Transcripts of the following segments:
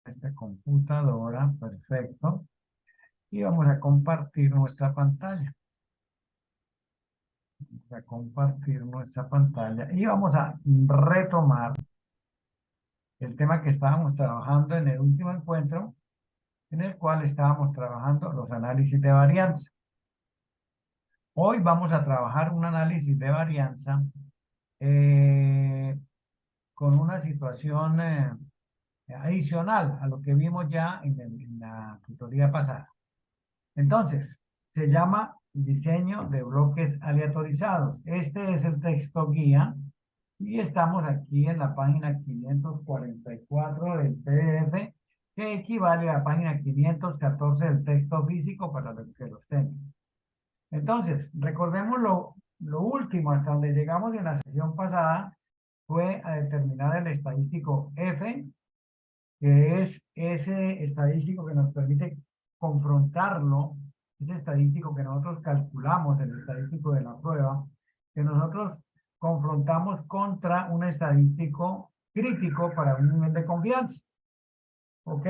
esta computadora, perfecto. Y vamos a compartir nuestra pantalla. Vamos a compartir nuestra pantalla y vamos a retomar el tema que estábamos trabajando en el último encuentro, en el cual estábamos trabajando los análisis de varianza. Hoy vamos a trabajar un análisis de varianza con una situación adicional a lo que vimos ya en la tutoría pasada. Entonces, se llama diseño de bloques aleatorizados. Este es el texto guía y estamos aquí en la página 544 del PDF, que equivale a la página 514 del texto físico para los que los tengan. Entonces, recordemos lo último hasta donde llegamos en la sesión pasada, fue a determinar el estadístico F, que es ese estadístico que nos permite confrontarlo, ese estadístico que nosotros calculamos, el estadístico de la prueba, que nosotros confrontamos contra un estadístico crítico para un nivel de confianza. ¿Ok?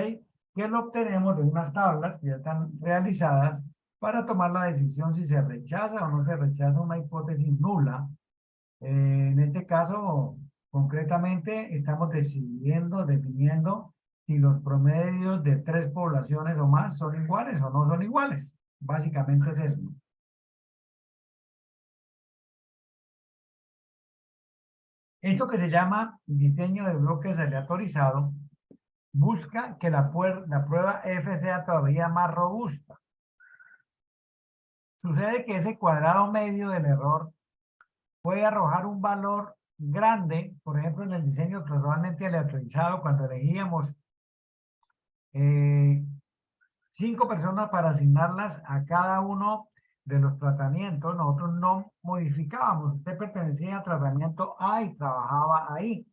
Que lo obtenemos de unas tablas que ya están realizadas para tomar la decisión si se rechaza o no se rechaza una hipótesis nula. En este caso, concretamente, estamos definiendo si los promedios de 3 poblaciones o más son iguales o no son iguales. Básicamente es eso. Esto que se llama diseño de bloques aleatorizado busca que la prueba F sea todavía más robusta. Sucede que ese cuadrado medio del error puede arrojar un valor grande, por ejemplo, en el diseño totalmente aleatorizado, cuando elegíamos 5 personas para asignarlas a cada uno de los tratamientos, nosotros no modificábamos. Usted pertenecía al tratamiento A y trabajaba ahí.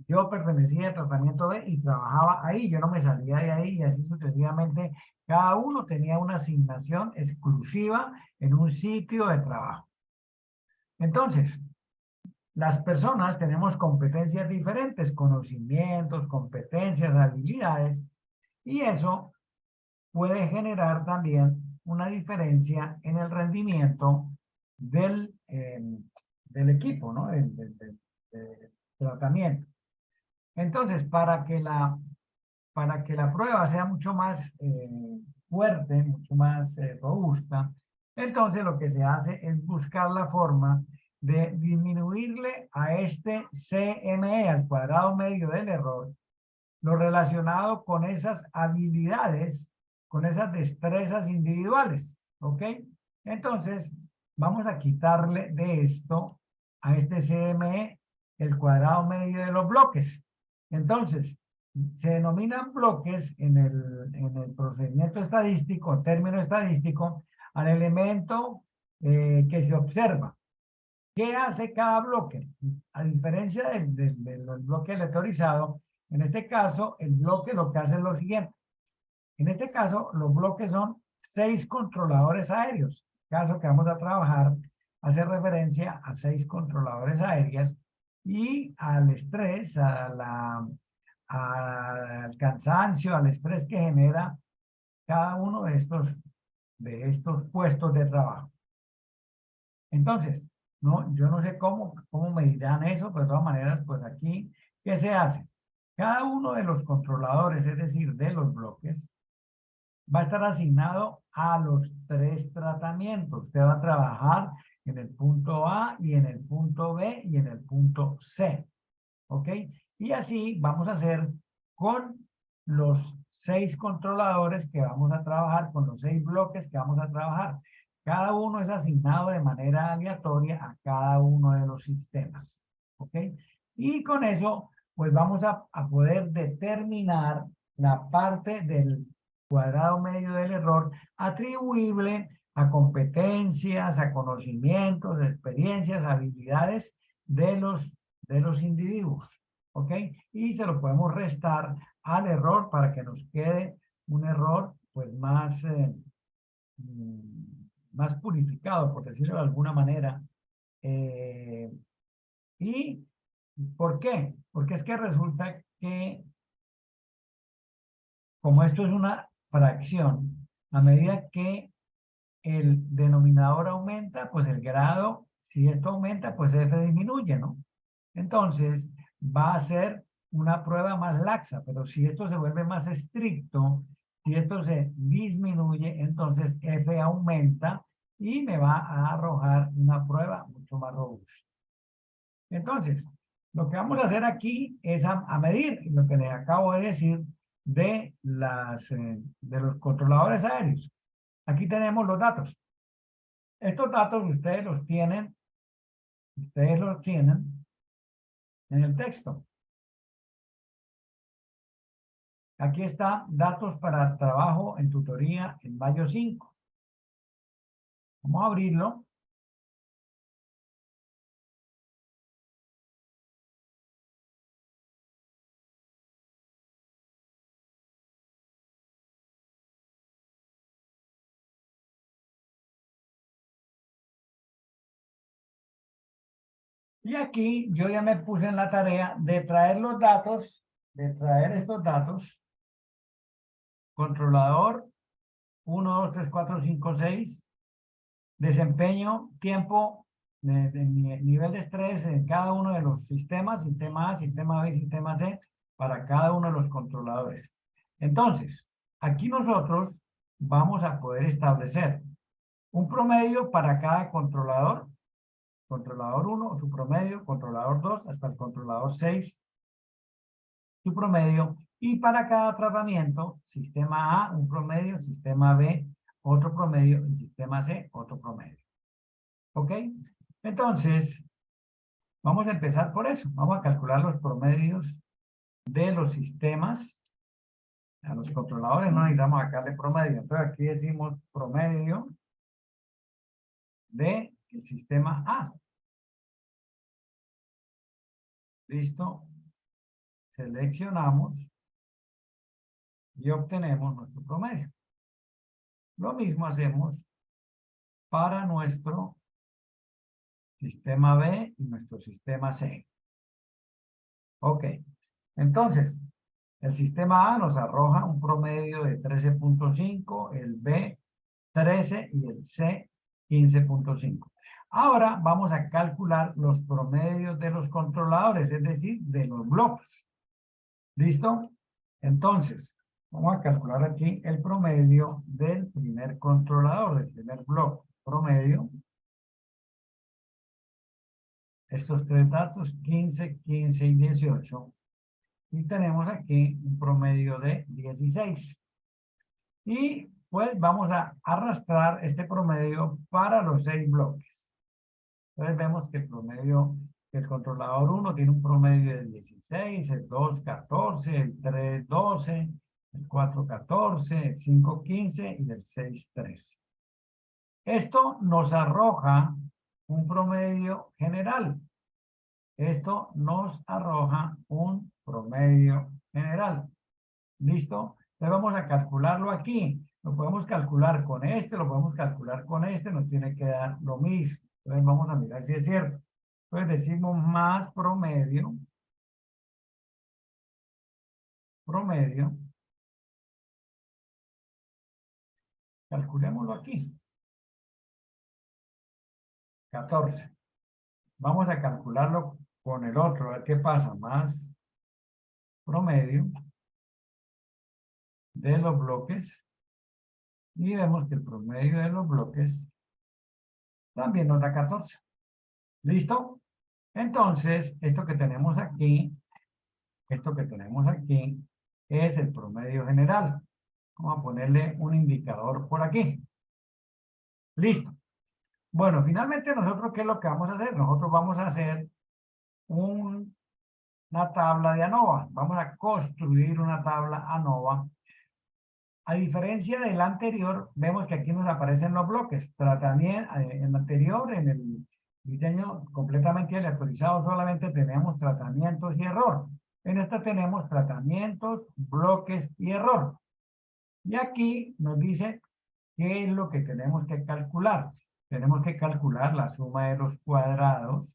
Yo pertenecía al tratamiento B y trabajaba ahí. Yo no me salía de ahí y así sucesivamente. Cada uno tenía una asignación exclusiva en un sitio de trabajo. Entonces, las personas tenemos competencias diferentes, conocimientos, competencias, habilidades, y eso puede generar también una diferencia en el rendimiento del equipo, ¿no? Del tratamiento. Entonces, para que la prueba sea mucho más fuerte, mucho más robusta, entonces lo que se hace es buscar la forma de disminuirle a este CME, al cuadrado medio del error, lo relacionado con esas habilidades, con esas destrezas individuales, ¿ok? Entonces, vamos a quitarle de esto a este CME el cuadrado medio de los bloques. Entonces, se denominan bloques en el procedimiento estadístico, término estadístico, al elemento que se observa. ¿Qué hace cada bloque? A diferencia del bloque aleatorizado, en este caso, el bloque lo que hace es lo siguiente. En este caso, los bloques son 6 controladores aéreos. El caso que vamos a trabajar hace referencia a 6 controladores aéreos y al estrés, al cansancio, al estrés que genera cada uno de estos puestos de trabajo. Entonces, no, yo no sé cómo medirán eso, pero de todas maneras, pues aquí, ¿qué se hace? Cada uno de los controladores, es decir, de los bloques, va a estar asignado a los 3 tratamientos. Usted va a trabajar en el punto A y en el punto B y en el punto C. ¿Ok? Y así vamos a hacer con los 6 controladores que vamos a trabajar, con los 6 bloques que vamos a trabajar. Cada uno es asignado de manera aleatoria a cada uno de los sistemas. ¿Ok? Y con eso, pues vamos a poder determinar la parte del cuadrado medio del error atribuible a competencias, a conocimientos, experiencias, habilidades de los individuos. ¿Ok? Y se lo podemos restar al error para que nos quede un error pues más purificado, por decirlo de alguna manera. ¿Y por qué? Porque es que resulta que como esto es una fracción, a medida que el denominador aumenta, pues el grado, si esto aumenta, pues f disminuye, ¿no? Entonces, va a ser una prueba más laxa, pero si esto se vuelve más estricto, si esto se disminuye, entonces f aumenta y me va a arrojar una prueba mucho más robusta. Entonces, lo que vamos a hacer aquí es a medir lo que les acabo de decir de los controladores aéreos. Aquí tenemos los datos. Estos datos ustedes los tienen en el texto. Aquí está datos para trabajo en tutoría en mayo 5. Vamos a abrirlo. Y aquí yo ya me puse en la tarea de traer los datos, de traer estos datos. Controlador 1, 2, 3, 4, 5, 6. Desempeño, tiempo, nivel de estrés en cada uno de los sistemas, sistema A, sistema B, sistema C, para cada uno de los controladores. Entonces, aquí nosotros vamos a poder establecer un promedio para cada controlador, controlador 1, su promedio, controlador 2, hasta el controlador 6, su promedio, y para cada tratamiento, sistema A, un promedio, sistema B, otro promedio, y sistema C, otro promedio. ¿Ok? Entonces, vamos a empezar por eso. Vamos a calcular los promedios de los sistemas. A los controladores no necesitamos sacarle promedio. Entonces, aquí decimos promedio del sistema A. ¿Listo? Seleccionamos y obtenemos nuestro promedio. Lo mismo hacemos para nuestro sistema B y nuestro sistema C. Ok. Entonces, el sistema A nos arroja un promedio de 13.5, el B 13 y el C 15.5. Ahora vamos a calcular los promedios de los controladores, es decir, de los bloques. ¿Listo? Entonces, vamos a calcular aquí el promedio del primer controlador, del primer bloque. Promedio. Estos tres datos, 15, 15 y 18. Y tenemos aquí un promedio de 16. Y pues vamos a arrastrar este promedio para los 6 bloques. Entonces vemos que el promedio, el controlador 1 tiene un promedio de 16, el 2, 14, el 3, 12, el 4, 14, el 5, 15 y el 6, 13. Esto nos arroja un promedio general. Esto nos arroja un promedio general. ¿Listo? Entonces vamos a calcularlo aquí. Lo podemos calcular con este, lo podemos calcular con este, nos tiene que dar lo mismo. Entonces vamos a mirar si es cierto. Entonces decimos más promedio. Promedio. Calculémoslo aquí. 14. Vamos a calcularlo con el otro, a ver qué pasa. Más promedio de los bloques. Y vemos que el promedio de los bloques también nos da 14. ¿Listo? Entonces, esto que tenemos aquí es el promedio general. Vamos a ponerle un indicador por aquí. Listo. Bueno, finalmente nosotros, ¿qué es lo que vamos a hacer? Nosotros vamos a hacer una tabla de ANOVA. Vamos a construir una tabla ANOVA. A diferencia del anterior, vemos que aquí nos aparecen los bloques. Tratamiento, en el anterior, en el diseño completamente aleatorizado, solamente tenemos tratamientos y error. En esta tenemos tratamientos, bloques y error. Y aquí nos dice qué es lo que tenemos que calcular. Tenemos que calcular la suma de los cuadrados.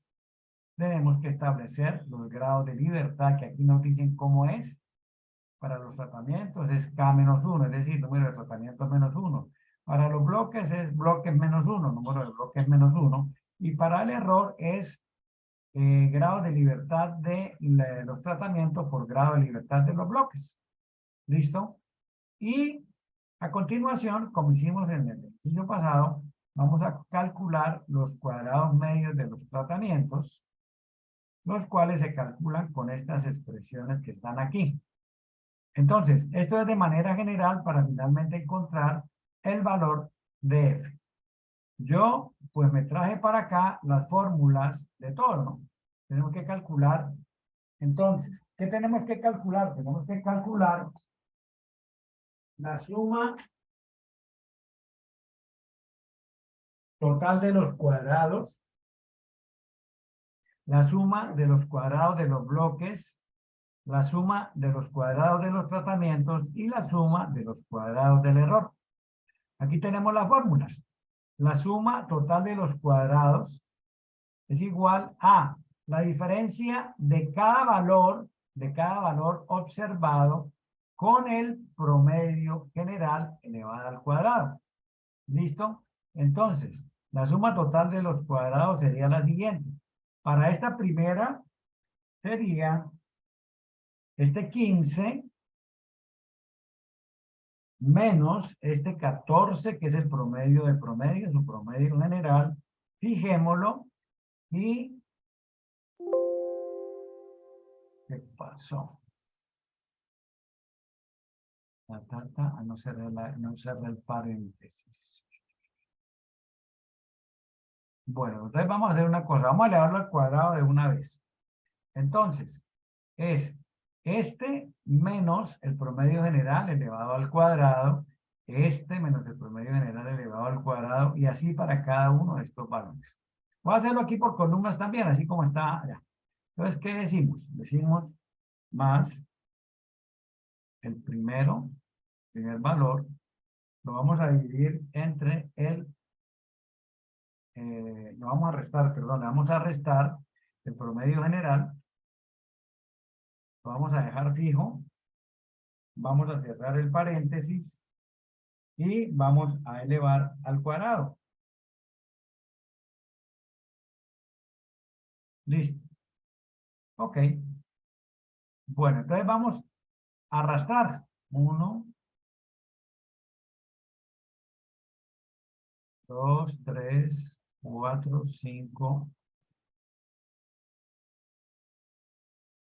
Tenemos que establecer los grados de libertad, que aquí nos dicen cómo es. para los tratamientos es K menos 1, es decir, número de tratamientos menos 1. Para los bloques es bloques menos 1, número de bloques menos 1. Y para el error es grado de libertad de los tratamientos por grado de libertad de los bloques. ¿Listo? Y a continuación, como hicimos en el ejercicio pasado, vamos a calcular los cuadrados medios de los tratamientos, los cuales se calculan con estas expresiones que están aquí. Entonces, esto es de manera general para finalmente encontrar el valor de F. Yo, pues me traje para acá las fórmulas de todo, ¿no? Tenemos que calcular. Entonces, ¿qué tenemos que calcular? Tenemos que calcular la suma total de los cuadrados, la suma de los cuadrados de los bloques, la suma de los cuadrados de los tratamientos y la suma de los cuadrados del error. Aquí tenemos las fórmulas. La suma total de los cuadrados es igual a la diferencia de cada valor observado con el promedio general elevado al cuadrado. ¿Listo? Entonces, la suma total de los cuadrados sería la siguiente. Para esta primera sería este 15 menos este 14, que es el promedio de promedio, su promedio general. Fijémoslo y... ¿qué pasó? No cerré el paréntesis. Bueno, entonces vamos a hacer una cosa. Vamos a elevarlo al cuadrado de una vez. Entonces, es este menos el promedio general elevado al cuadrado, este menos el promedio general elevado al cuadrado, y así para cada uno de estos valores. Voy a hacerlo aquí por columnas también, así como está allá. Entonces, ¿qué decimos? Decimos más el primer valor, lo vamos a dividir entre lo vamos a restar, perdón, le vamos a restar el promedio general, lo vamos a dejar fijo, vamos a cerrar el paréntesis y vamos a elevar al cuadrado. Listo. Ok. Bueno, entonces vamos a arrastrar. 1, 2, 3, 4, 5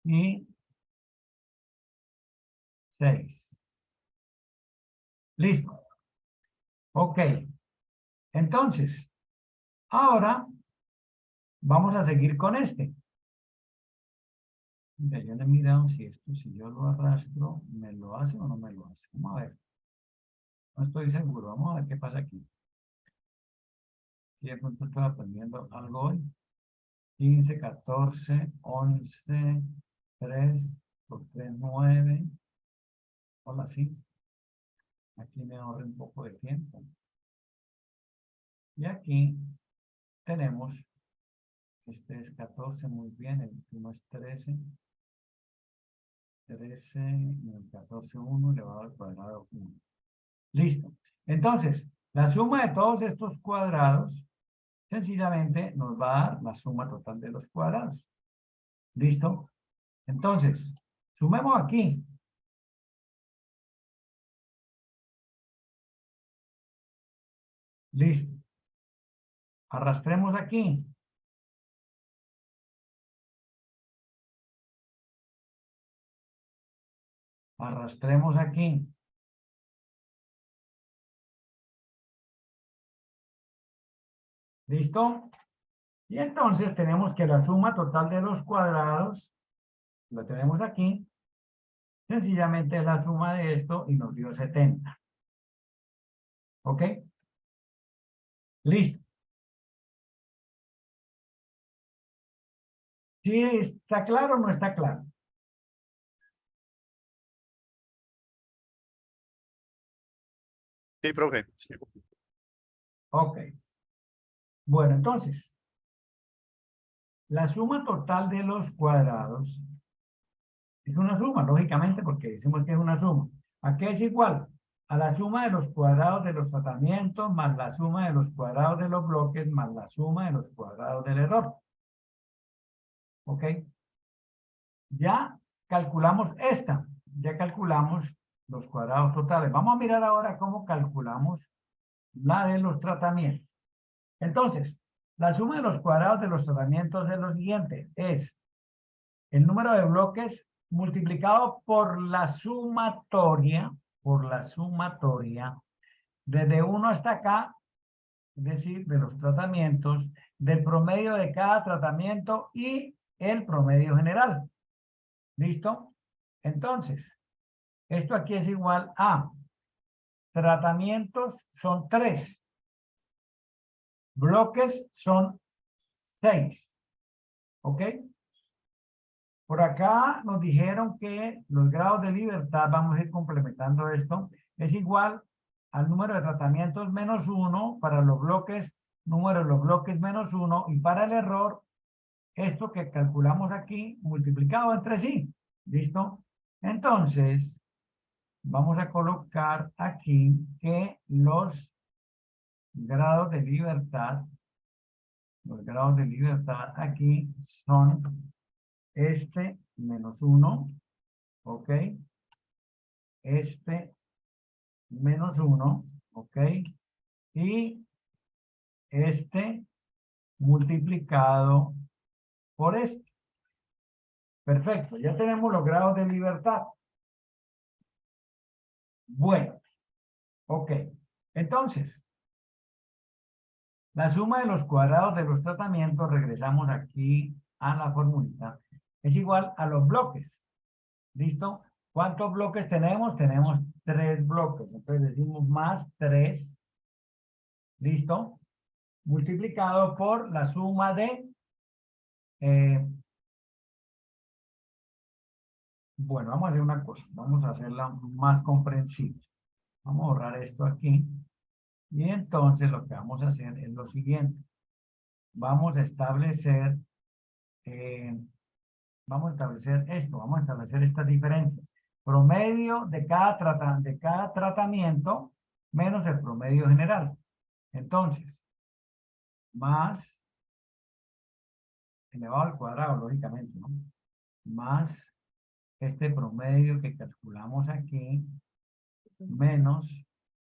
y 6. Listo. Ok. Entonces, ahora vamos a seguir con este. Yo le he mirado si esto, si yo lo arrastro, ¿me lo hace o no me lo hace? Vamos a ver. No estoy seguro. Vamos a ver qué pasa aquí. Y de pronto estoy aprendiendo algo hoy. 15, 14, 11, 3 por 3, 9. Hola, sí. Aquí me ahorré un poco de tiempo. Y aquí tenemos, este es 14, muy bien, el último es 13. 13, el 14, 1 elevado al cuadrado 1. Listo. Entonces, la suma de todos estos cuadrados sencillamente nos va a dar la suma total de los cuadrados. ¿Listo? Entonces, sumemos aquí. Listo. Arrastremos aquí. Arrastremos aquí. ¿Listo? Y entonces tenemos que la suma total de los cuadrados, lo tenemos aquí, sencillamente es la suma de esto y nos dio 70. ¿Ok? Listo. ¿Sí está claro o no está claro? Sí, profe. Sí. Ok. Bueno, entonces, la suma total de los cuadrados Es una suma, lógicamente, porque decimos que es una suma. ¿A qué es igual? A la suma de los cuadrados de los tratamientos más la suma de los cuadrados de los bloques más la suma de los cuadrados del error. ¿Ok? Ya calculamos esta. Ya calculamos los cuadrados totales. Vamos a mirar ahora cómo calculamos la de los tratamientos. Entonces, la suma de los cuadrados de los tratamientos es lo siguiente. Es el número de bloques multiplicado por la sumatoria, desde 1 hasta acá, es decir, de los tratamientos, del promedio de cada tratamiento y el promedio general. ¿Listo? Entonces, esto aquí es igual a tratamientos son 3, bloques son 6. ¿Ok? Por acá nos dijeron que los grados de libertad, vamos a ir complementando esto, es igual al número de tratamientos menos 1 para los bloques, número de los bloques menos 1, y para el error, esto que calculamos aquí multiplicado entre sí. ¿Listo? Entonces, vamos a colocar aquí que los grados de libertad aquí son este menos 1, ¿ok? Este menos 1, ¿ok? Y este multiplicado por este. Perfecto, ya tenemos los grados de libertad. Bueno, ok. Entonces, la suma de los cuadrados de los tratamientos, regresamos aquí a la formulita, es igual a los bloques. ¿Listo? ¿Cuántos bloques tenemos? Tenemos 3 bloques. Entonces decimos más 3. ¿Listo? Multiplicado por la suma de... bueno, vamos a hacer una cosa. Vamos a hacerla más comprensible. Vamos a borrar esto aquí. Y entonces lo que vamos a hacer es lo siguiente. Vamos a establecer... vamos a establecer esto. Vamos a establecer estas diferencias. Promedio de cada tratamiento menos el promedio general. Entonces, más elevado al cuadrado, lógicamente, ¿no? Más este promedio que calculamos aquí, menos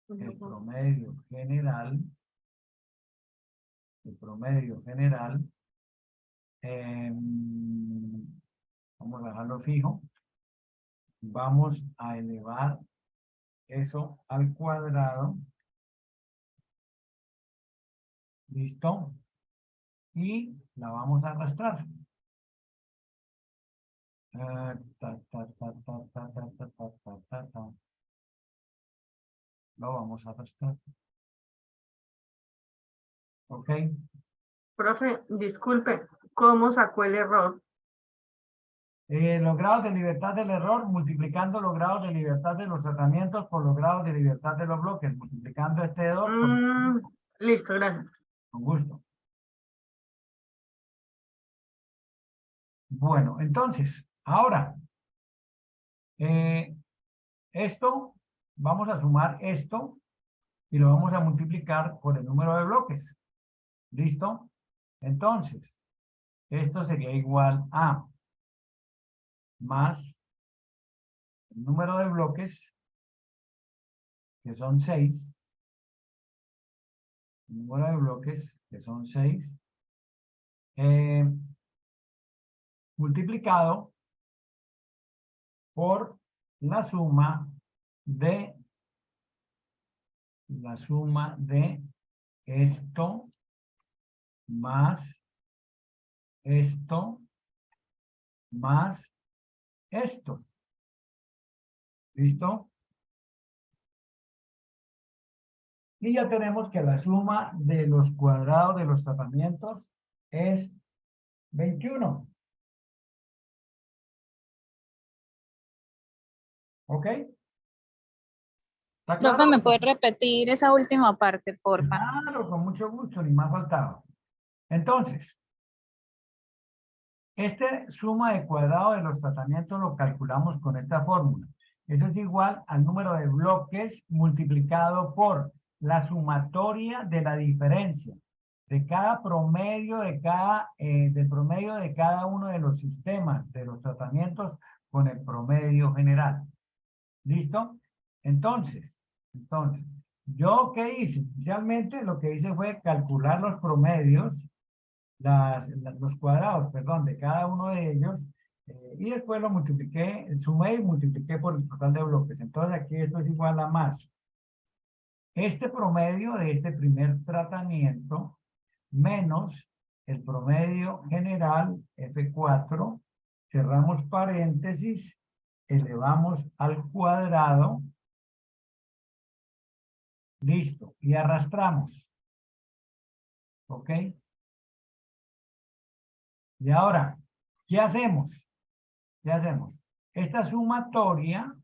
el promedio general, vamos a dejarlo fijo, vamos a elevar eso al cuadrado, ¿listo? Y la vamos a arrastrar. Lo vamos a arrastrar. ¿Ok? Profe, disculpe, ¿cómo sacó el error? Los grados de libertad del error, multiplicando los grados de libertad de los tratamientos por los grados de libertad de los bloques, multiplicando este 2 por... Listo, gracias. Con gusto. Bueno, entonces, ahora, esto, vamos a sumar esto y lo vamos a multiplicar por el número de bloques. ¿Listo? Entonces, esto sería igual a más el número de bloques, que son 6, el número de bloques, que son 6, multiplicado por la suma de esto más esto más esto. ¿Listo? Y ya tenemos que la suma de los cuadrados de los tratamientos es 21. ¿Ok? ¿Está claro? Profe, ¿me puede repetir esa última parte, porfa? Claro, con mucho gusto, ni más faltaba. Entonces, Este suma de cuadrado de los tratamientos lo calculamos con esta fórmula. Eso es igual al número de bloques multiplicado por la sumatoria de la diferencia de cada promedio del promedio de cada uno de los sistemas de los tratamientos con el promedio general. ¿Listo? Entonces, ¿yo qué hice? Inicialmente lo que hice fue calcular los promedios, los cuadrados, perdón, de cada uno de ellos, y después lo multipliqué, sumé y multipliqué por el total de bloques. Entonces aquí esto es igual a más este promedio de este primer tratamiento menos el promedio general F4, cerramos paréntesis, elevamos al cuadrado, listo, y arrastramos. ¿Ok? Y ahora, ¿qué hacemos? ¿Qué hacemos? Esta sumatoria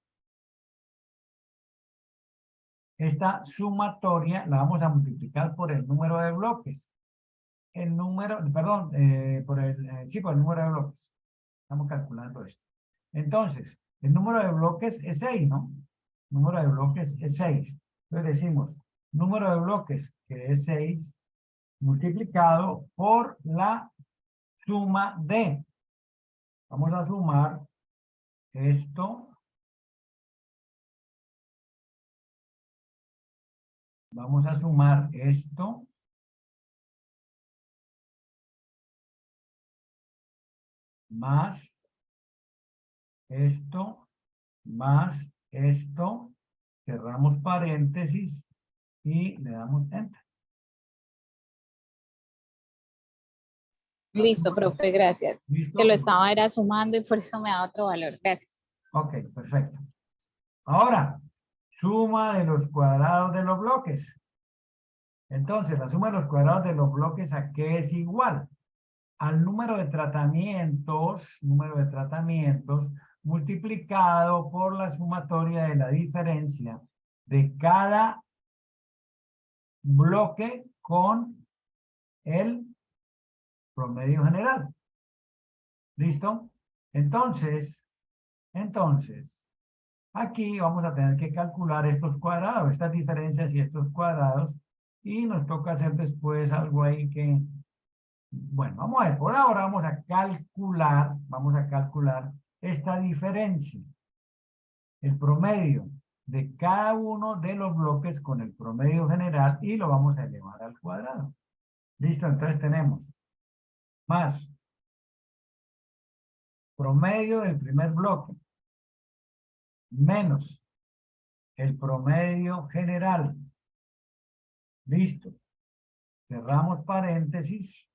la vamos a multiplicar por el número de bloques. El número, perdón, por el número de bloques. Estamos calculando esto. Entonces, el número de bloques es 6, ¿no? El número de bloques es 6. Entonces decimos, número de bloques, que es 6, multiplicado por la suma de. Vamos a sumar esto. Vamos a sumar esto. Más esto, más esto, cerramos paréntesis y le damos enter. Listo, profe, gracias. ¿Listo? Que lo era sumando y por eso me da otro valor. Gracias. Ok, perfecto. Ahora, suma de los cuadrados de los bloques. Entonces, la suma de los cuadrados de los bloques, ¿a qué es igual? Al número de tratamientos multiplicado por la sumatoria de la diferencia de cada bloque con el promedio general. ¿Listo? Entonces, aquí vamos a tener que calcular estos cuadrados, estas diferencias y estos cuadrados, y nos toca hacer después algo ahí que, bueno, vamos a ver, por ahora vamos a calcular esta diferencia, el promedio de cada uno de los bloques con el promedio general, y lo vamos a elevar al cuadrado. ¿Listo? Entonces tenemos más promedio del primer bloque menos el promedio general. Listo. Cerramos paréntesis,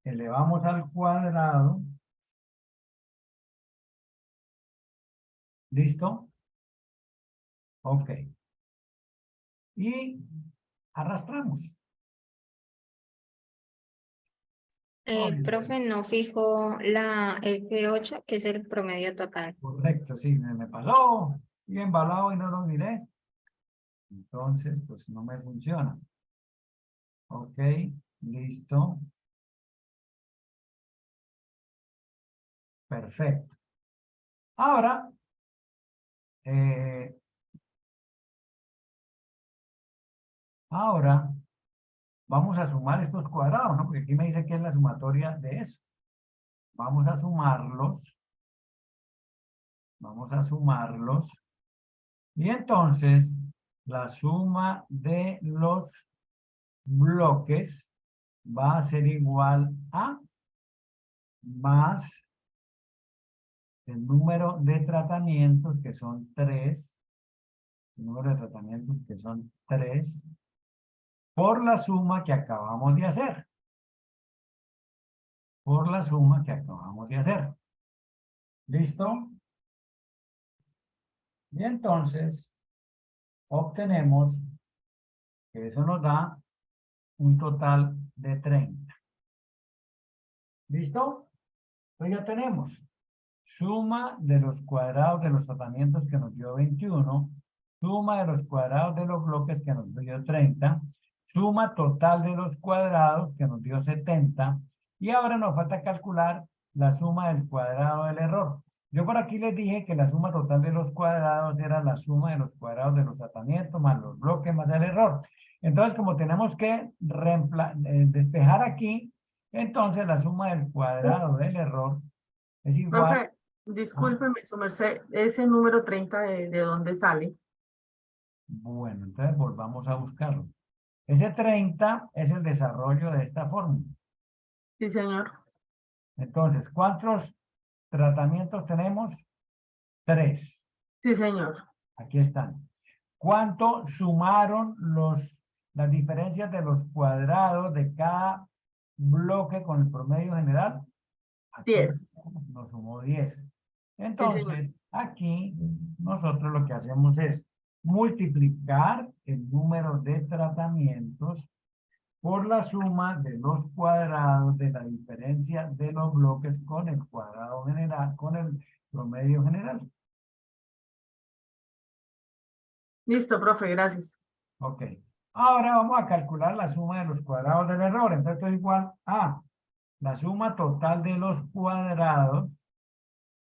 elevamos al cuadrado. ¿Listo? Ok. Y arrastramos. Profe, no fijo la F8, que es el promedio total. Correcto, sí, me pasó. Y embalado y no lo miré. Entonces, pues no me funciona. Ok, listo. Perfecto. Ahora, vamos a sumar estos cuadrados, ¿no? Porque aquí me dice que es la sumatoria de eso. Vamos a sumarlos. Vamos a sumarlos. Y entonces, la suma de los bloques va a ser igual a más el número de tratamientos, que son 3. El número de tratamientos, que son 3. Por la suma que acabamos de hacer. Por la suma que acabamos de hacer. ¿Listo? Y entonces, obtenemos que eso nos da un total de 30. ¿Listo? Pues ya tenemos suma de los cuadrados de los tratamientos, que nos dio 21, suma de los cuadrados de los bloques, que nos dio 30, suma total de los cuadrados, que nos dio 70, y ahora nos falta calcular la suma del cuadrado del error. Yo por aquí les dije que la suma total de los cuadrados era la suma de los cuadrados de los tratamientos más los bloques más el error. Entonces, como tenemos que despejar aquí, entonces la suma del cuadrado del error es igual. Profe, discúlpeme, su merced, ese número 30 de dónde sale. Bueno, entonces volvamos a buscarlo. Ese 30 es el desarrollo de esta fórmula. Sí, señor. Entonces, ¿cuántos tratamientos tenemos? 3. Sí, señor. Aquí están. ¿Cuánto sumaron las diferencias de los cuadrados de cada bloque con el promedio general? Aquí 10. nos sumó 10. Sí, señor. Entonces, aquí nosotros lo que hacemos es multiplicar el número de tratamientos por la suma de los cuadrados de la diferencia de los bloques con el cuadrado general, con el promedio general. Listo, profe, gracias. Ok. Ahora vamos a calcular la suma de los cuadrados del error. Entonces esto es igual a la suma total de los cuadrados,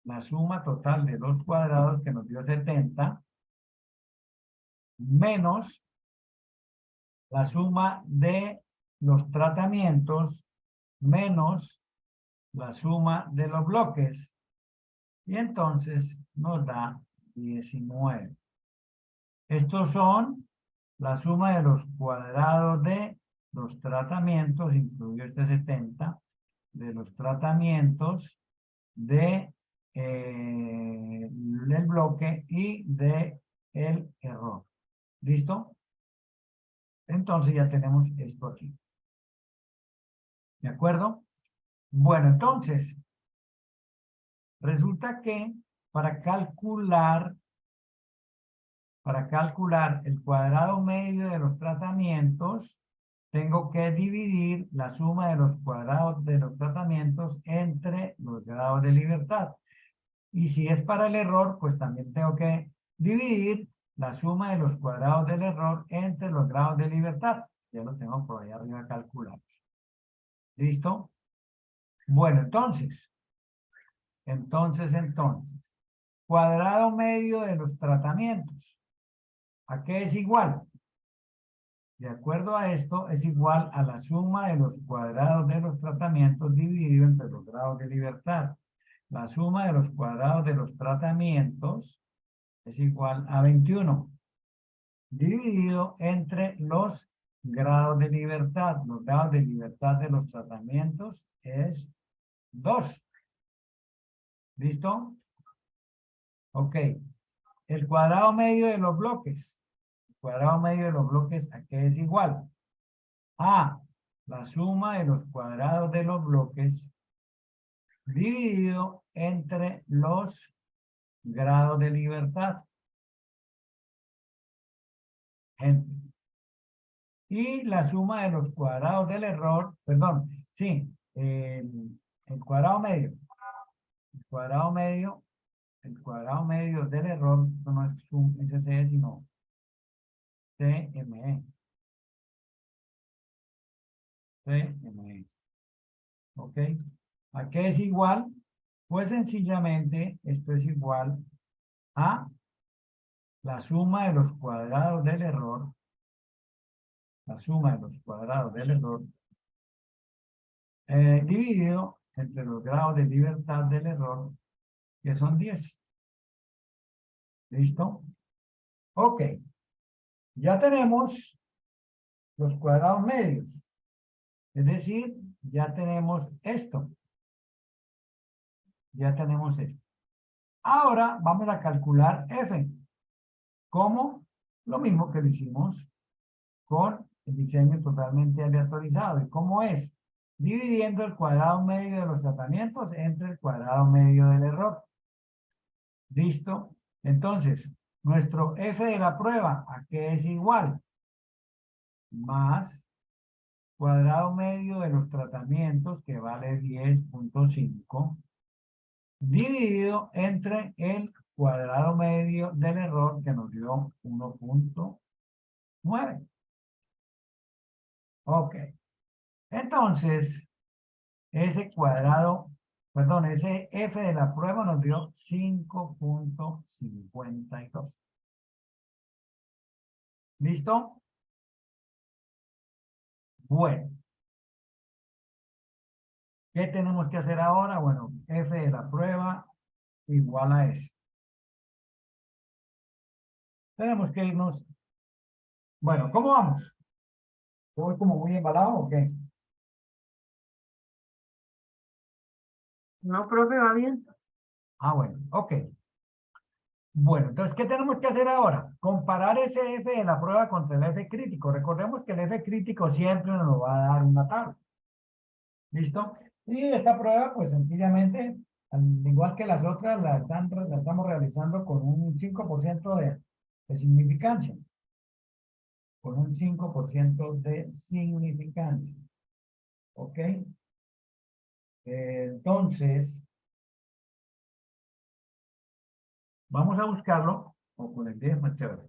la suma total de los cuadrados que nos dio 70, menos la suma de los tratamientos, menos la suma de los bloques. Y entonces nos da 19. Estos son la suma de los cuadrados de los tratamientos, incluido este 70, de los tratamientos de el bloque y de el error. ¿Listo? Entonces ya tenemos esto aquí. ¿De acuerdo? Bueno, entonces, resulta que para calcular el cuadrado medio de los tratamientos, tengo que dividir la suma de los cuadrados de los tratamientos entre los grados de libertad. Y si es para el error, pues también tengo que dividir la suma de los cuadrados del error entre los grados de libertad. Ya lo tengo por ahí arriba calculado. ¿Listo? Bueno, entonces. Cuadrado medio de los tratamientos. ¿A qué es igual? De acuerdo a esto, es igual a la suma de los cuadrados de los tratamientos dividido entre los grados de libertad. La suma de los cuadrados de los tratamientos es igual a 21. Dividido entre los grados de libertad. Los grados de libertad de los tratamientos es 2. ¿Listo? Ok. El cuadrado medio de los bloques. El cuadrado medio de los bloques, ¿a qué es igual? A la suma de los cuadrados de los bloques dividido entre los grados de libertad. Y la suma de los cuadrados del error, perdón, sí, el cuadrado medio. El cuadrado medio del error no es sum SC, sino CME. CME. ¿Ok? ¿A qué es igual? Pues sencillamente esto es igual a la suma de los cuadrados del error. La suma de los cuadrados del error dividido entre los grados de libertad del error, que son 10. ¿Listo? Ok. Ya tenemos los cuadrados medios. Es decir, ya tenemos esto. Ya tenemos esto. Ahora vamos a calcular F. ¿Cómo? Lo mismo que lo hicimos con el diseño totalmente aleatorizado. ¿Y cómo es? Dividiendo el cuadrado medio de los tratamientos entre el cuadrado medio del error. ¿Listo? Entonces, nuestro F de la prueba, ¿a qué es igual? Más cuadrado medio de los tratamientos, que vale 10.5, dividido entre el cuadrado medio del error, que nos dio 1.9. Ok. Entonces, ese cuadrado, Perdón, ese F de la prueba nos dio 5.52. ¿Listo? Bueno. ¿Qué tenemos que hacer ahora? Bueno, F de la prueba igual a S. Tenemos que irnos. Bueno, ¿cómo vamos? ¿Voy como muy embalado o qué? No, profe, va bien. Ah, bueno, ok. Bueno, entonces, ¿qué tenemos que hacer ahora? Comparar ese F de la prueba contra el F crítico. Recordemos que el F crítico siempre nos lo va a dar una tabla. ¿Listo? Y esta prueba, pues sencillamente, al igual que las otras, la estamos realizando con un 5% de significancia. Con un 5% de significancia. ¿Ok? Entonces, vamos a buscarlo, o con el 10 más chévere.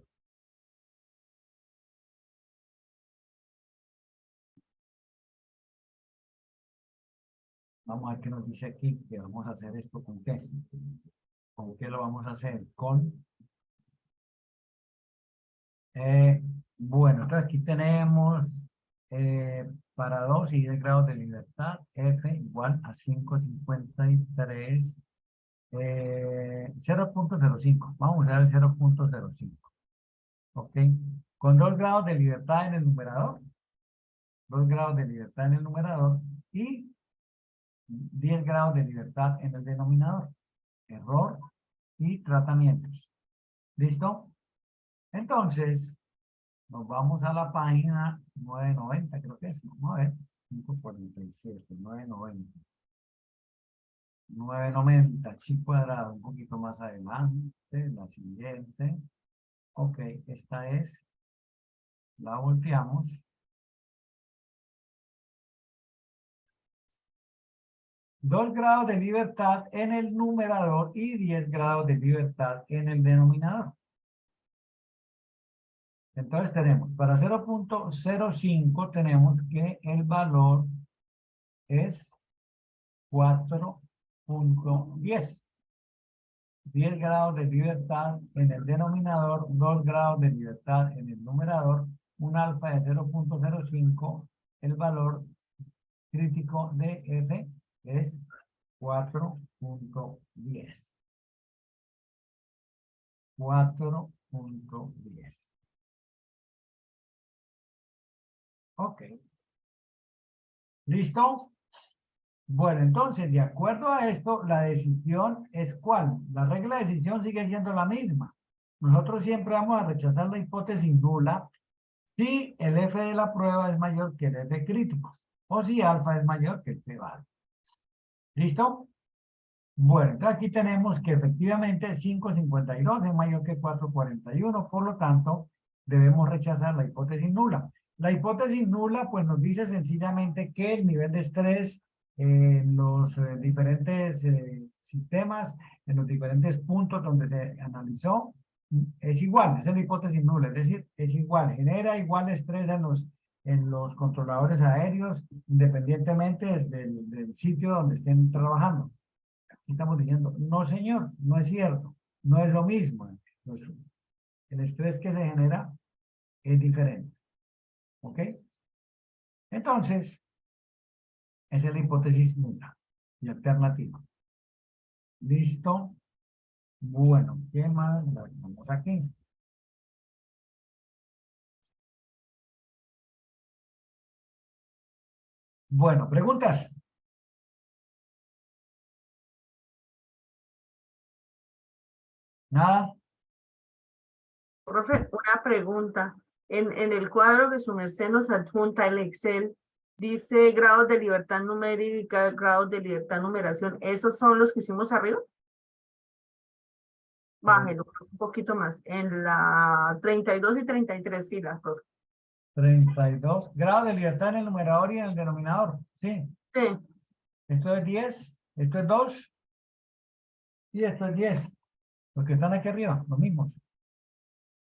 Vamos a ver qué nos dice aquí, que vamos a hacer esto con qué. ¿Con qué lo vamos a hacer? Bueno, entonces aquí tenemos para 2 y 10 grados de libertad, F igual a 5,53, 0.05. Vamos a usar el 0.05. ¿Ok? Con 2 grados de libertad en el numerador, 2 grados de libertad en el numerador y 10 grados de libertad en el denominador. Error y tratamientos. ¿Listo? Entonces, nos vamos a la página 990, creo que es. Vamos a ver. 547, 990. 990, chi cuadrado, un poquito más adelante. La siguiente. Ok, esta es. La volteamos. 2 grados de libertad en el numerador y 10 grados de libertad en el denominador. Entonces tenemos, para 0.05 tenemos que el valor es 4.10. 10 grados de libertad en el denominador, 2 grados de libertad en el numerador, un alfa de 0.05, el valor crítico de F es 4.10. 4.10. Ok. ¿Listo? Bueno, entonces, de acuerdo a esto, la decisión es ¿cuál? La regla de decisión sigue siendo la misma. Nosotros siempre vamos a rechazar la hipótesis nula si el F de la prueba es mayor que el F crítico o si alfa es mayor que el P vale. ¿Listo? Bueno, entonces aquí tenemos que efectivamente 5,52 es mayor que 4,41, por lo tanto, debemos rechazar la hipótesis nula. La hipótesis nula, pues nos dice sencillamente que el nivel de estrés en los diferentes sistemas, en los diferentes puntos donde se analizó, es igual, esa es la hipótesis nula, es decir, es igual, genera igual estrés en los controladores aéreos, independientemente del sitio donde estén trabajando. Estamos diciendo, no señor, no es cierto, no es lo mismo. El estrés que se genera es diferente. ¿Ok? Entonces, esa es la hipótesis nula y alternativa. ¿Listo? Bueno, ¿qué más? Vamos aquí. Bueno, preguntas. Nada. Profe, una pregunta. En el cuadro que su merced nos adjunta, el Excel, dice grados de libertad numérica, grados de libertad numeración. ¿Esos son los que hicimos arriba? Bájelo un poquito más. En la 32 y 33 filas, profe. 32 grados de libertad en el numerador y en el denominador. Sí. Sí, Esto es 10, esto es 2 y esto es 10. Los que están aquí arriba, los mismos.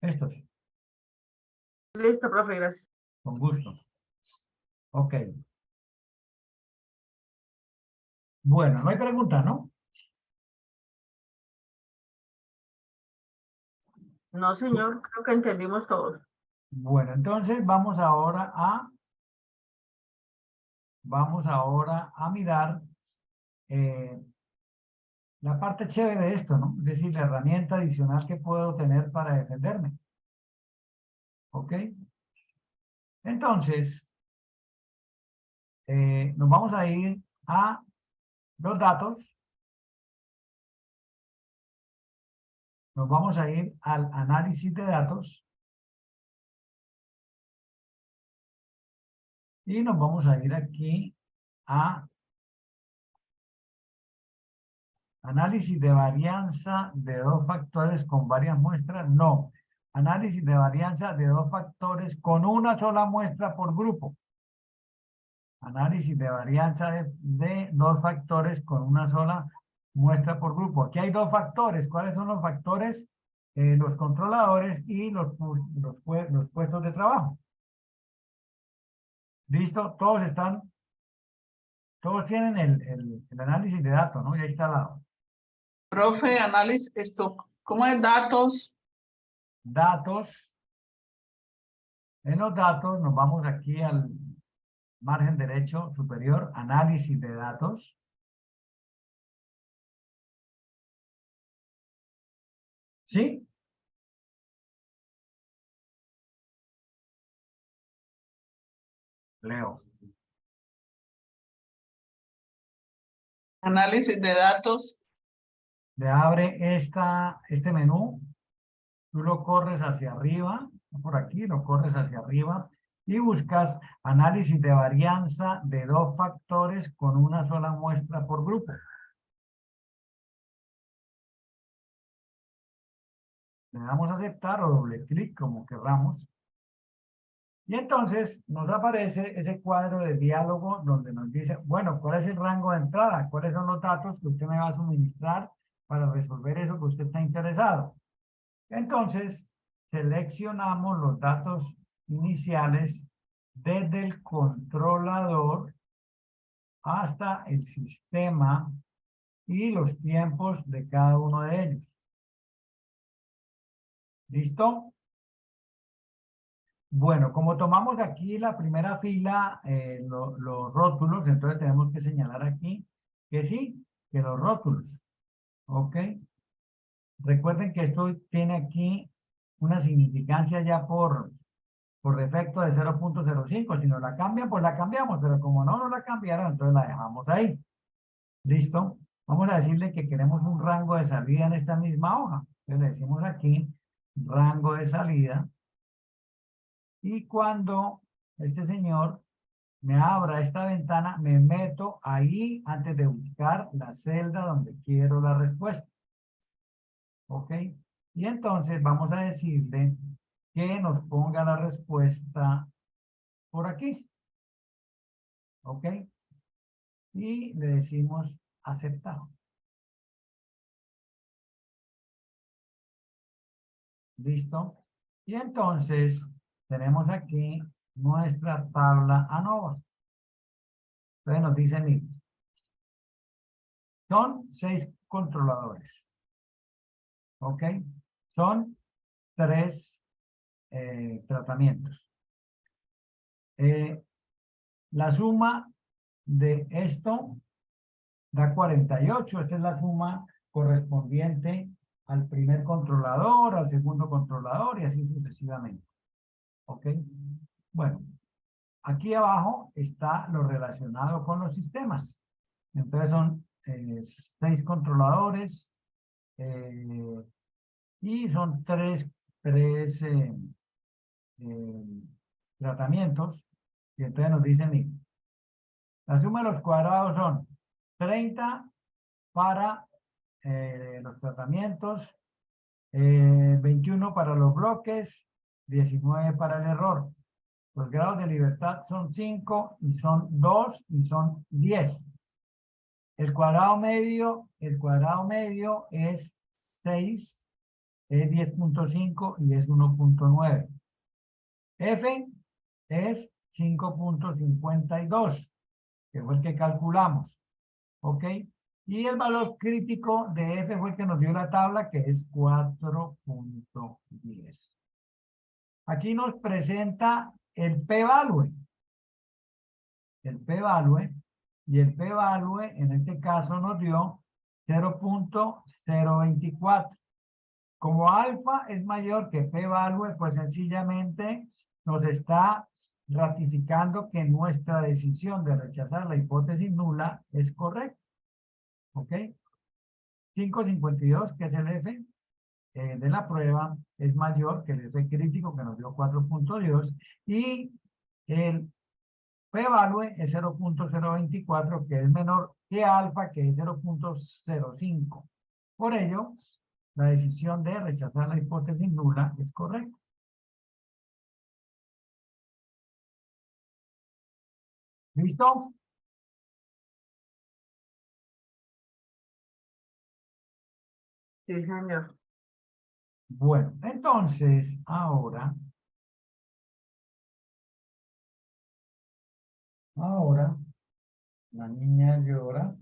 Estos, listo, profe, gracias. con gusto. Ok. Bueno, no hay pregunta, ¿no? No, señor, creo que entendimos todos. Bueno, entonces vamos ahora a mirar la parte chévere de esto, ¿no? Es decir, la herramienta adicional que puedo tener para defenderme. ¿Ok? Entonces, nos vamos a ir a los datos. Nos vamos a ir al análisis de datos. Y nos vamos a ir aquí a análisis de varianza de dos factores con varias muestras. No. Análisis de varianza de dos factores con una sola muestra por grupo. Análisis de varianza de dos factores con una sola muestra por grupo. Aquí hay dos factores. ¿Cuáles son los factores? Los controladores y los puestos de trabajo. ¿Listo? Todos tienen el análisis de datos, ¿no? Ya está al lado. Profe, análisis, ¿cómo es datos? Datos. En los datos nos vamos aquí al margen derecho superior, análisis de datos. ¿Sí? Leo. Análisis de datos. Le abre este menú. Tú lo corres hacia arriba, por aquí, lo corres hacia arriba y buscas análisis de varianza de dos factores con una sola muestra por grupo. Le damos a aceptar o doble clic como querramos. Y entonces nos aparece ese cuadro de diálogo donde nos dice, bueno, ¿cuál es el rango de entrada? ¿Cuáles son los datos que usted me va a suministrar para resolver eso que usted está interesado? Entonces, seleccionamos los datos iniciales desde el controlador hasta el sistema y los tiempos de cada uno de ellos. ¿Listo? Bueno, como tomamos aquí la primera fila, los rótulos, entonces tenemos que señalar aquí que sí, que los rótulos. ¿Ok? Recuerden que esto tiene aquí una significancia ya por defecto de 0.05. Si nos la cambian, pues la cambiamos, pero como no nos la cambiaron, entonces la dejamos ahí. ¿Listo? Vamos a decirle que queremos un rango de salida en esta misma hoja. Entonces le decimos aquí, rango de salida. Y cuando este señor me abra esta ventana, me meto ahí antes de buscar la celda donde quiero la respuesta. ¿Ok? Y entonces vamos a decirle que nos ponga la respuesta por aquí. ¿Ok? Y le decimos aceptar. ¿Listo? Y entonces tenemos aquí nuestra tabla ANOVA. Entonces nos dice, mire, son 6 controladores. ¿Ok? Son 3 tratamientos. La suma de esto da 48. Esta es la suma correspondiente al primer controlador, al segundo controlador y así sucesivamente. ¿Ok? Bueno, aquí abajo está lo relacionado con los sistemas. Entonces son 6 controladores y son 3 tratamientos. Y entonces nos dicen, mire, la suma de los cuadrados son 30 para los tratamientos, 21 para los bloques, 19 para el error. Los grados de libertad son 5 y son 2 y son 10. El cuadrado medio es 6, es 10.5 y es 1.9. F es 5.52, que fue el que calculamos. ¿Ok? Y el valor crítico de F fue el que nos dio la tabla, que es 4.10. Aquí nos presenta el p-value. El p-value. Y el p-value en este caso nos dio 0.024. Como alfa es mayor que p-value, pues sencillamente nos está ratificando que nuestra decisión de rechazar la hipótesis nula es correcta. ¿Ok? 5.52, que es el F de la prueba, es mayor que el F crítico que nos dio 4.2 y el p-value es 0.024, que es menor que alfa, que es 0.05. Por ello, la decisión de rechazar la hipótesis nula es correcta. ¿Listo? Sí, señor. Bueno, entonces, ahora, la niña llora.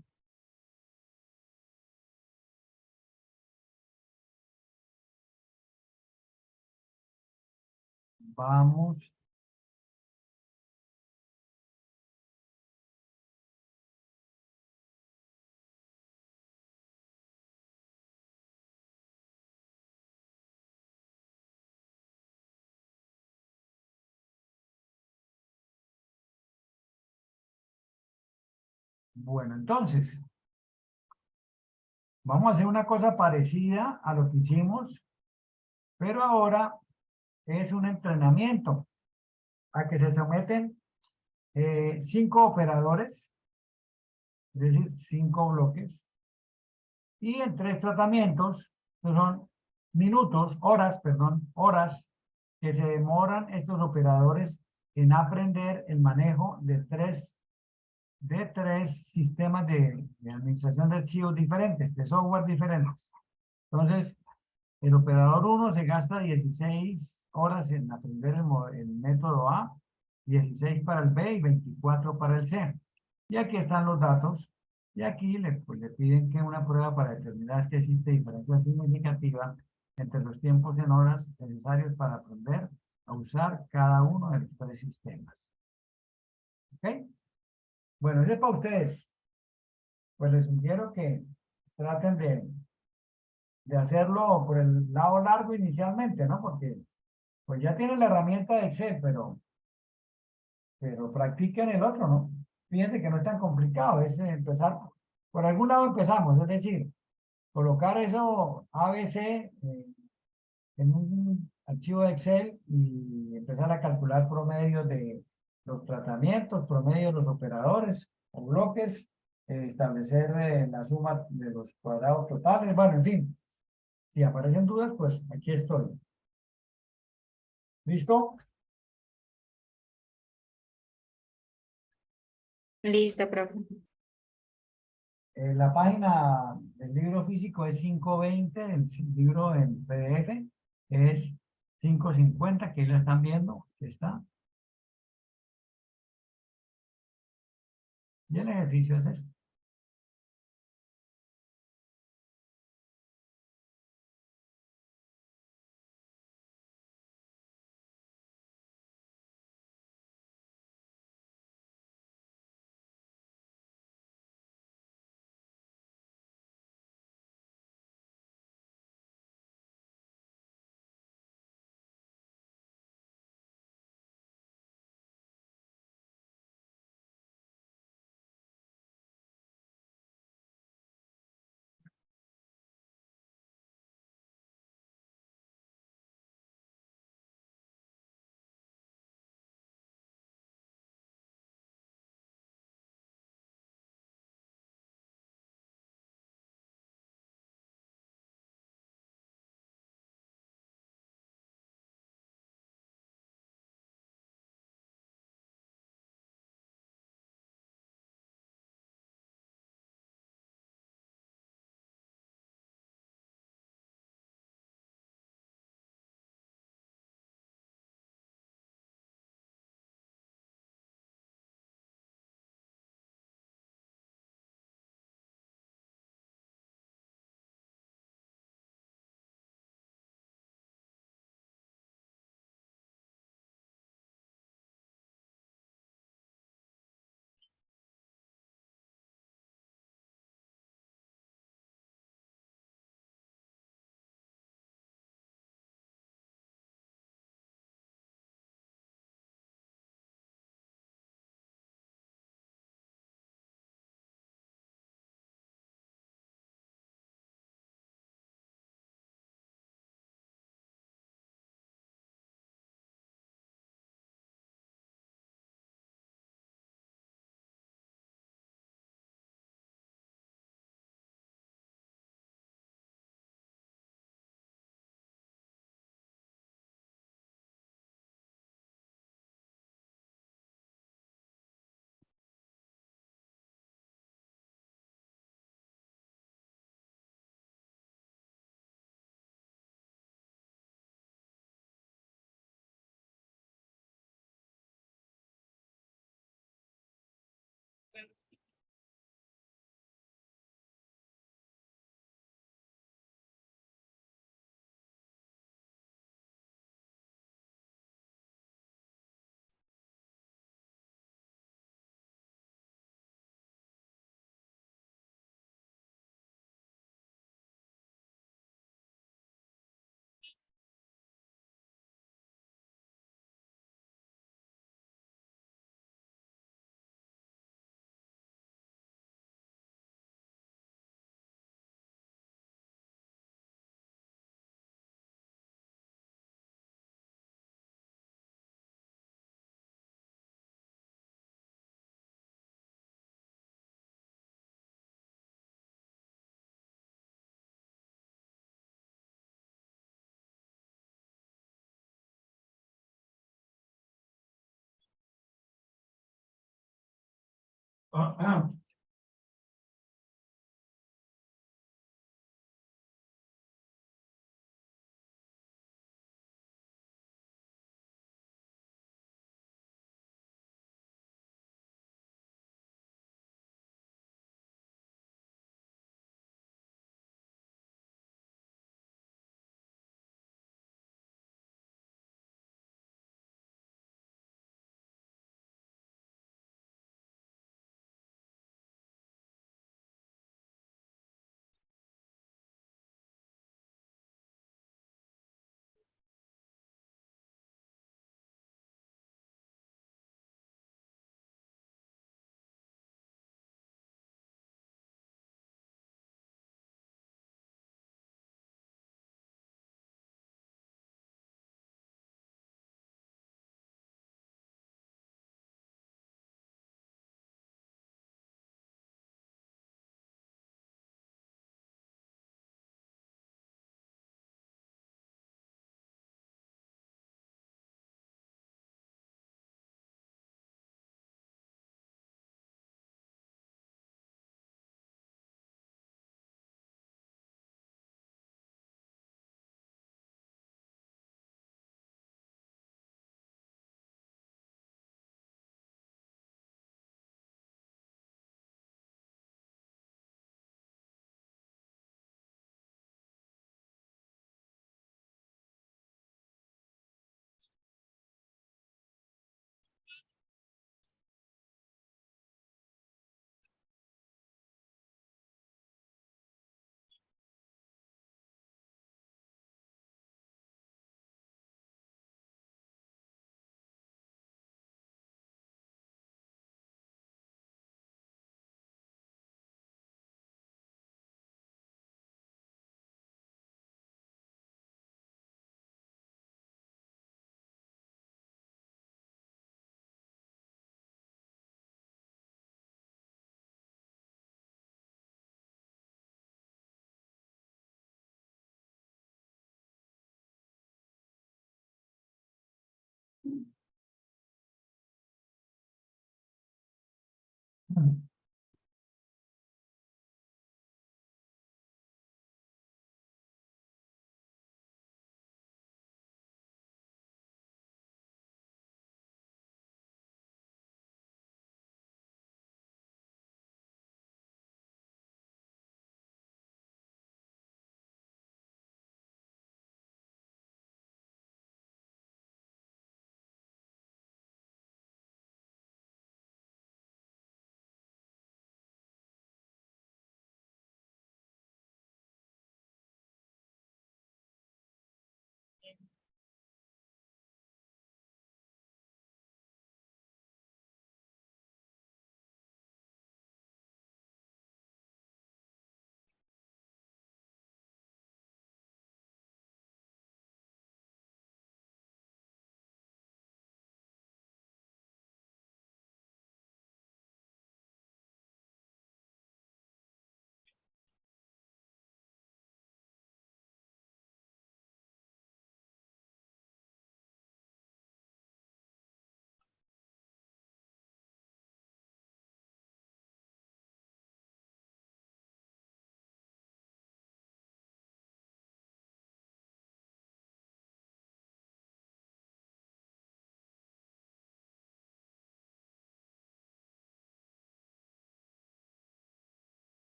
Vamos. Bueno, entonces, vamos a hacer una cosa parecida a lo que hicimos, pero ahora es un entrenamiento a que se someten 5 operadores, es decir, 5 bloques, y en 3 tratamientos, que son horas que se demoran estos operadores en aprender el manejo de tres sistemas de administración de archivos diferentes, de software diferentes. Entonces, el operador 1 se gasta 16 horas en aprender el método A, 16 para el B y 24 para el C. Y aquí están los datos. Y aquí le piden que una prueba para determinar si existe diferencia significativa entre los tiempos en horas necesarios para aprender a usar cada uno de los 3 sistemas. ¿Ok? Bueno, ese es para ustedes. Pues les sugiero que traten de hacerlo por el lado largo inicialmente, ¿no? Porque pues ya tienen la herramienta de Excel, pero practiquen el otro, ¿no? Fíjense que no es tan complicado, es empezar, por algún lado empezamos, es decir, colocar eso ABC en un archivo de Excel y empezar a calcular promedios de los tratamientos, promedios de los operadores o bloques, establecer la suma de los cuadrados totales, bueno, en fin, si aparecen dudas, pues aquí estoy. ¿Listo? Listo, profe. La página del libro físico es 520, el libro en PDF es 550, que ahí la están viendo, que está. Y el ejercicio es este.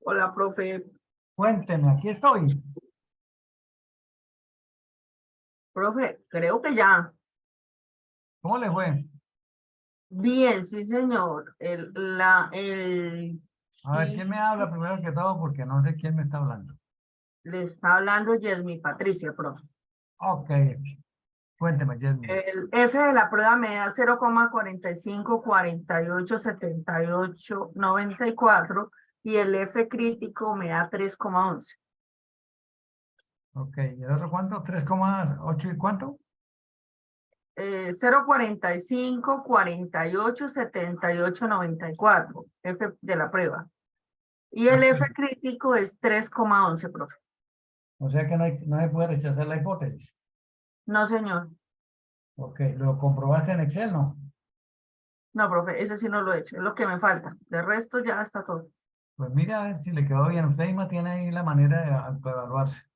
Hola, profe. Cuénteme, aquí estoy. Profe, creo que ya. ¿Cómo le fue? Bien, sí, señor. A ver, ¿quién me habla primero que todo? Porque no sé quién me está hablando. Le está hablando Yesmi Patricia, profe. Ok, cuénteme, Jasmine. El F de la prueba me da 0,45, 48, 78, 94 y el F crítico me da 3,11. Ok, ¿y el otro cuánto? ¿3,8 y cuánto? 0,45, 48, 78, 94. F de la prueba. Y el Ok. F crítico es 3,11, profe. O sea que no se puede rechazar la hipótesis. No, señor. Ok, ¿lo comprobaste en Excel, no? No, profe, ese sí no lo he hecho. Es lo que me falta. De resto ya está todo. Pues mira a ver si le quedó bien. Usted misma tiene ahí la manera de autoevaluarse.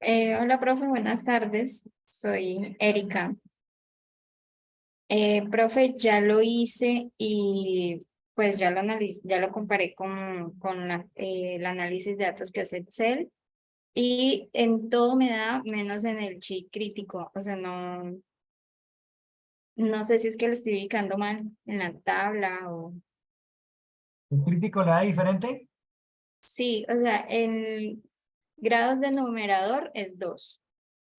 Hola, profe, buenas tardes. Soy Erika. Profe, ya lo hice y pues ya lo ya lo comparé con el análisis de datos que hace Excel y en todo me da menos en el chi crítico. O sea, no sé si es que lo estoy ubicando mal en la tabla o... ¿El crítico le da diferente? Sí, o sea, en grados de numerador es 2.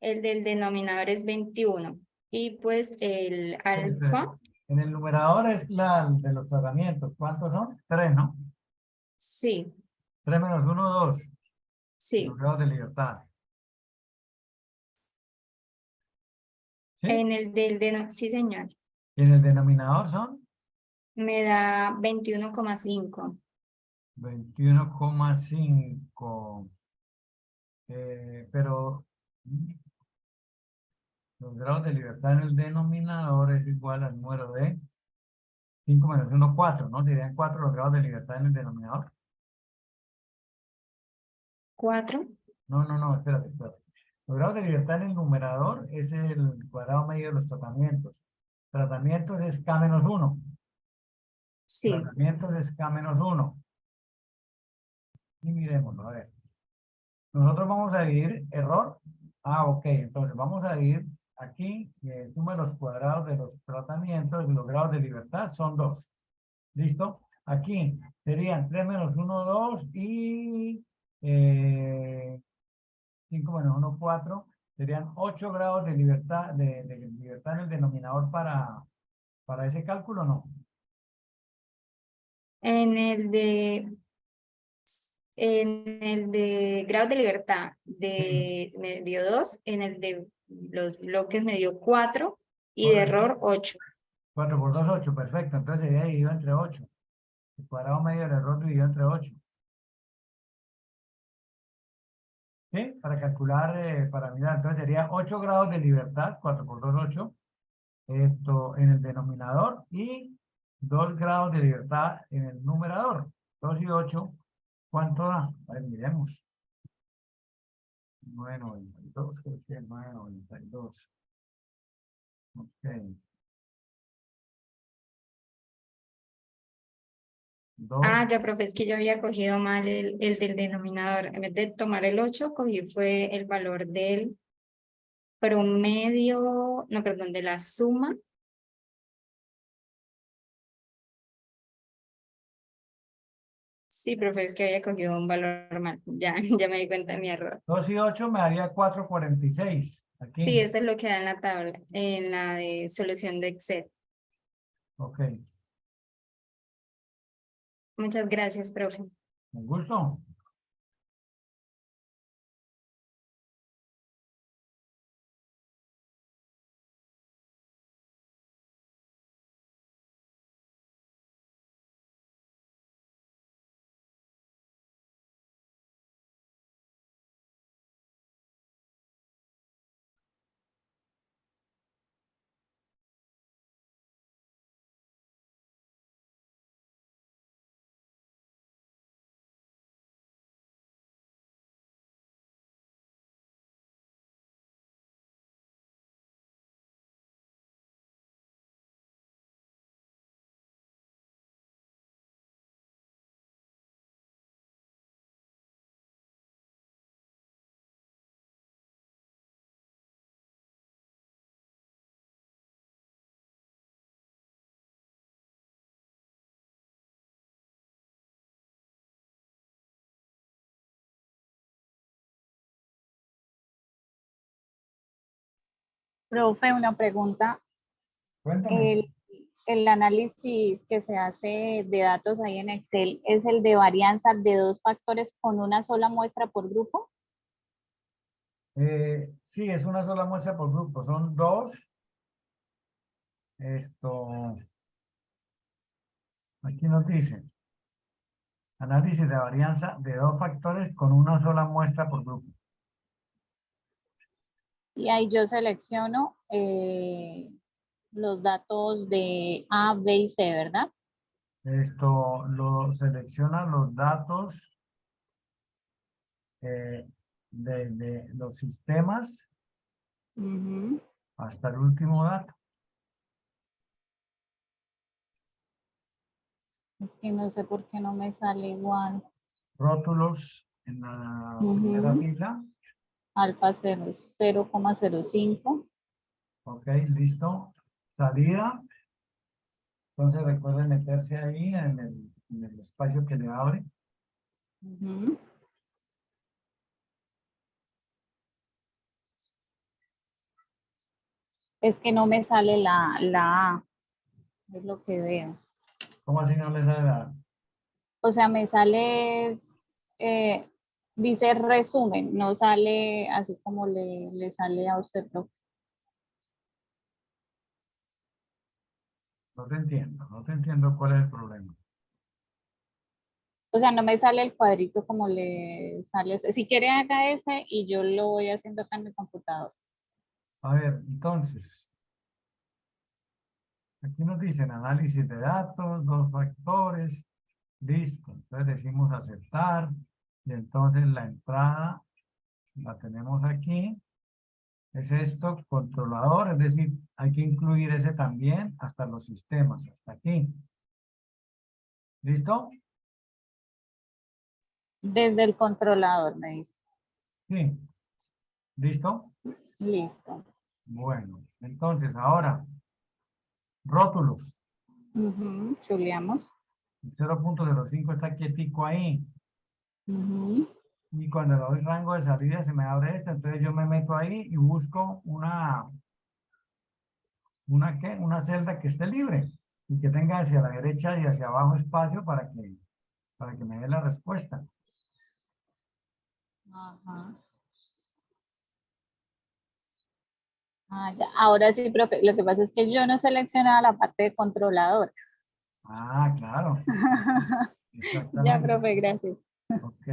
El del denominador es 21. Y pues el alfa, En el numerador es la de los tratamientos. ¿Cuántos son? 3, ¿no? sí, 3 menos 1, 2. Los sí. grados de libertad. ¿Sí? En el sí, señor. Y en el denominador son Me da 21,5. 21,5. Pero los grados de libertad en el denominador es igual al número de 5 menos 1, 4, ¿no? Serían 4 los grados de libertad en el denominador. 4. No, espérate. Los grados de libertad en el numerador es el cuadrado medio de los tratamientos. Tratamientos es K menos 1. Sí. Tratamientos es K menos 1. Y miremoslo, a ver. Nosotros vamos a dividir error. Ok. Entonces vamos a dividir aquí el número de los cuadrados de los tratamientos y los grados de libertad son 2. ¿Listo? Aquí serían 3 menos 1, 2 y 5 menos 1, 4. Serían 8 grados de libertad, de libertad en el denominador para ese cálculo, ¿no? En el de, en el de grado de libertad me dio 2. En el de los bloques me dio 4 y de Correcto. error 8. 4 por 2, 8. Perfecto. Entonces sería dividido entre 8. El cuadrado medio del error dividido entre 8. ¿Sí? Para calcular, para mirar. Entonces sería 8 grados de libertad. 4 por 2, 8. Esto en el denominador y 2 grados de libertad en el numerador. 2 y 8. ¿Cuánto da? A ver, miremos. 9,92. Creo que es 9,92. Ok. 2. Ah, ya, profe, es que yo había cogido mal el del denominador. En vez de tomar el 8, cogí fue el valor del promedio, no, perdón, de la suma. Sí, profe, es que había cogido un valor mal. Ya, ya me di cuenta de mi error. 2 y 8 me daría 4,46. Aquí. Sí, eso es lo que da en la tabla, en la de solución de Excel. Ok. Muchas gracias, profe. ¿Me gusto? Profe, una pregunta. Cuéntame. El análisis que se hace de datos ahí en Excel es el de varianza de 2 factores con una sola muestra por grupo. Sí, es una sola muestra por grupo. Son 2. Esto. Aquí nos dice. Análisis de varianza de 2 factores con una sola muestra por grupo. Y ahí yo selecciono los datos de A, B y C, ¿verdad? Esto lo selecciona los datos de los sistemas Ujú. hasta el último dato. Es que no sé por qué no me sale igual. Rótulos en la Ujú. primera fila. Alfa 0,05. Ok, listo. Salida. Entonces recuerden meterse ahí en el espacio que le abre. Ujú. Es que no me sale la A. Es lo que veo. ¿Cómo así no les sale la? O sea, me sale, eh, dice resumen, no sale así como le sale a usted, profe. No te entiendo cuál es el problema. O sea, no me sale el cuadrito como le sale a usted. Si quiere haga ese y yo lo voy haciendo acá en el computador. A ver, entonces, aquí nos dicen análisis de datos, 2 factores, listo. Entonces decimos aceptar y entonces la entrada la tenemos aquí. Es esto, controlador, es decir, hay que incluir ese también hasta los sistemas, hasta aquí. ¿Listo? Desde el controlador, me dice. Sí. ¿Listo? Listo. Bueno, entonces ahora, rótulos. Ujú, chuleamos. El 0.05 está quietico ahí. Ujú. Y cuando le doy rango de salida se me abre esto. Entonces yo me meto ahí y busco una celda que esté libre y que tenga hacia la derecha y hacia abajo espacio para que me dé la respuesta. Ajá. Ah, ya. Ahora sí, profe. Lo que pasa es que yo no seleccionaba la parte de controlador. Ah, claro. Ya, Exactamente. profe, gracias. Ok.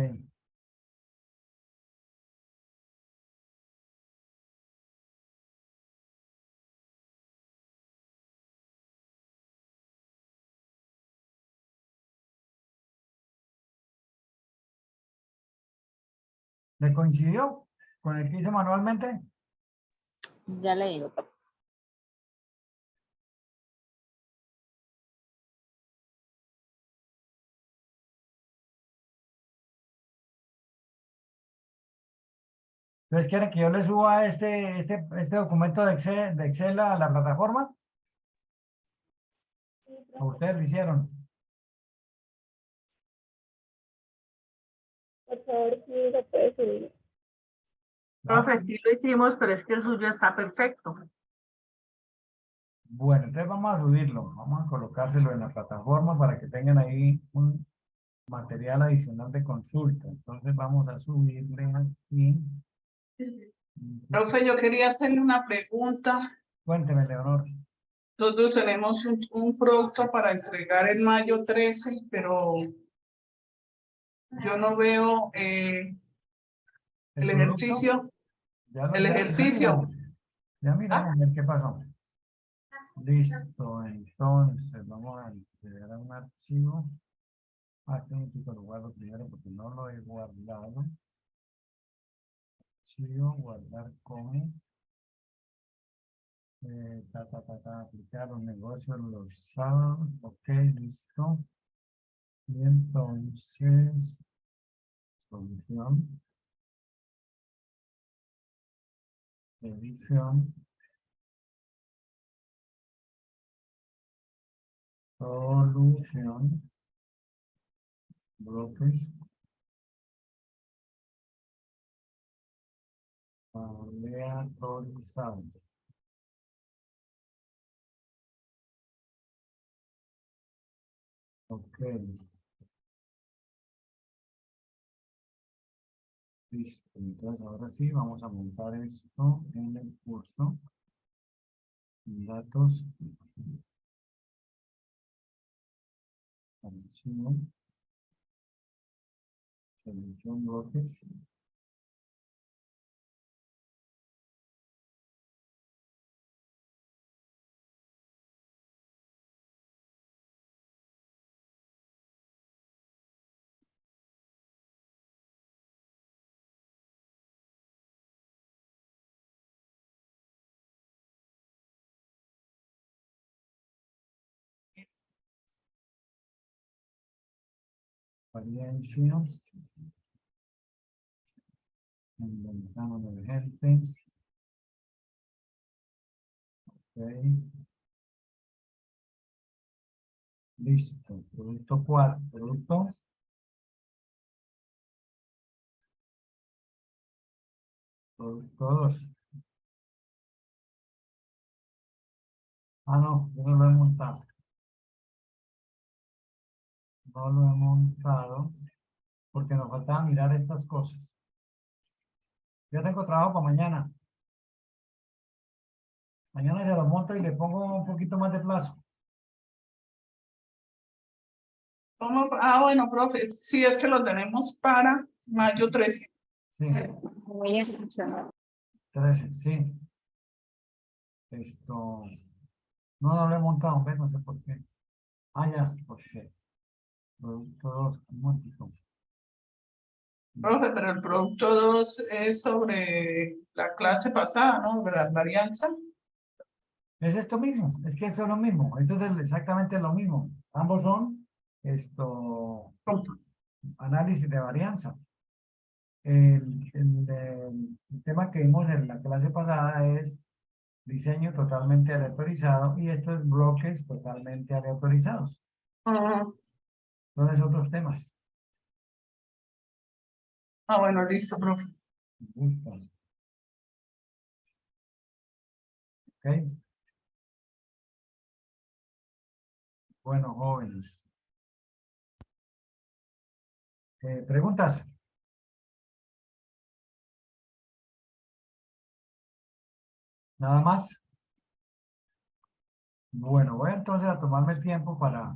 ¿Le coincidió con el que hice manualmente? Ya le digo, profe. Entonces, ¿quieren que yo le suba este documento de Excel a la plataforma? ¿O ustedes lo hicieron? Por favor, sí, lo puede subir. Profe, sí lo hicimos, pero es que el suyo está perfecto. Bueno, entonces vamos a subirlo. Vamos a colocárselo en la plataforma para que tengan ahí un material adicional de consulta. Entonces vamos a subirle aquí. Profe, yo quería hacerle una pregunta. Cuénteme, Leonor. Nosotros tenemos un producto para entregar en mayo 13, pero yo no veo el producto? ejercicio. El ejercicio. Ya miramos a ver qué pasó. Listo, entonces vamos a crear un archivo. Tengo que guardarlo primero porque no lo he guardado. Archivo, guardar como. Aplicar los negocios los sábados. Ok, listo. Y entonces, solución, edición, solución, bloques, aleatorizados. Ok, listo. Entonces ahora sí vamos a montar esto en el curso. Datos, archivo, solución, bloques. Apariencia. En ventana emergente. Ok. Listo. Producto 4. Producto. Producto 2. Ah, no, yo no lo he montado. No lo he montado porque nos faltaba mirar estas cosas. Ya tengo trabajo para mañana. Mañana se lo monto y le pongo un poquito más de plazo. ¿Cómo? Ah, bueno, profe, sí es que lo tenemos para mayo 13. Sí, Voy a escuchar. 13, sí. Esto. No lo he montado, ¿ves? No sé por qué. Ah, ya, porque. Producto 2, múltiplo. Profe, pero el producto 2 es sobre la clase pasada, ¿no? Varianza. Es esto mismo, es que esto es lo mismo. Esto es exactamente lo mismo. Ambos son análisis de varianza. El tema que vimos en la clase pasada es diseño totalmente aleatorizado y esto es bloques totalmente aleatorizados. Entonces, otros temas. Ah, bueno, listo, profe. Gustan. ¿Ok? Bueno, jóvenes. ¿Preguntas? ¿Nada más? Bueno, voy entonces a tomarme el tiempo para